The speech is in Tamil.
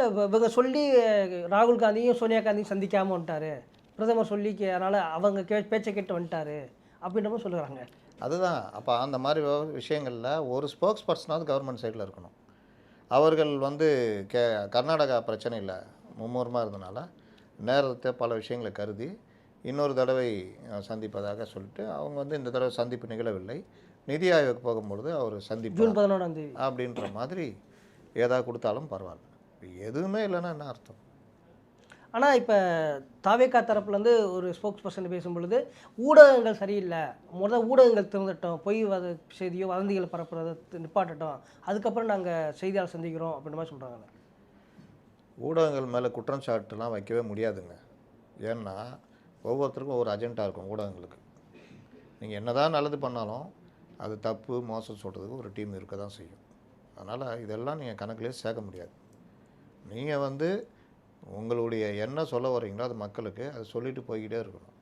இவங்க சொல்லி ராகுல் காந்தியும் சோனியா காந்தியும் சந்திக்காமல் வந்துட்டாரு, பிரதமர் சொல்லி அதனால் அவங்க பேச்சை கேட்டு வந்துட்டாரு அப்படின்ற மாதிரி சொல்லுறாங்க. அதுதான். அப்போ அந்த மாதிரி விஷயங்களில் ஒரு ஸ்போக்ஸ் பர்சனாவது கவர்மெண்ட் சைடில் இருக்கணும். அவர்கள் வந்து கர்நாடகா பிரச்சனையில் மும்முரமாக இருந்தனால நேரத்தை பல விஷயங்களை கருதி இன்னொரு தடவை சந்திப்பதாக சொல்லிட்டு அவங்க வந்து இந்த தடவை சந்திப்பு நிகழவில்லை. நிதி ஆயோக் போகும்பொழுது அவர் சந்திப்பு ஜூன் 11 அப்படின்ற மாதிரி ஏதாவது கொடுத்தாலும் பரவாயில்ல. எதுவுமே இல்லைன்னா என்ன அர்த்தம்? ஆனால் இப்போ தாவேகா தரப்புலேருந்து ஒரு ஸ்போக்ஸ் பர்சன் பேசும்பொழுது ஊடகங்கள் சரியில்லை, ஊடகங்கள் திறந்துட்டோம், பொய் செய்தியோ வதந்திகளை பரப்புறதை நிப்பாட்டட்டும், அதுக்கப்புறம் நாங்கள் செய்தியாளர் சந்திக்கிறோம் அப்படின்ற மாதிரி சொல்கிறாங்க. ஊடகங்கள் மேலே குற்றம் சாட்டுலாம் வைக்கவே முடியாதுங்க. ஏன்னா ஒவ்வொருத்தருக்கும் ஒரு அஜெண்டா இருக்கும் ஊடகங்களுக்கு. நீங்கள் என்ன தான் நல்லது பண்ணாலும் அது தப்பு மோசம் சொல்கிறதுக்கு ஒரு டீம் இருக்க தான் செய்யும். அதனால் இதெல்லாம் நீங்கள் கணக்கிலே சேர்க்க முடியாது. நீங்கள் வந்து உங்களுடைய என்ன சொல்ல வரீங்களோ அது மக்களுக்கு அதை சொல்லிட்டு போய்கிட்டே இருக்கணும்.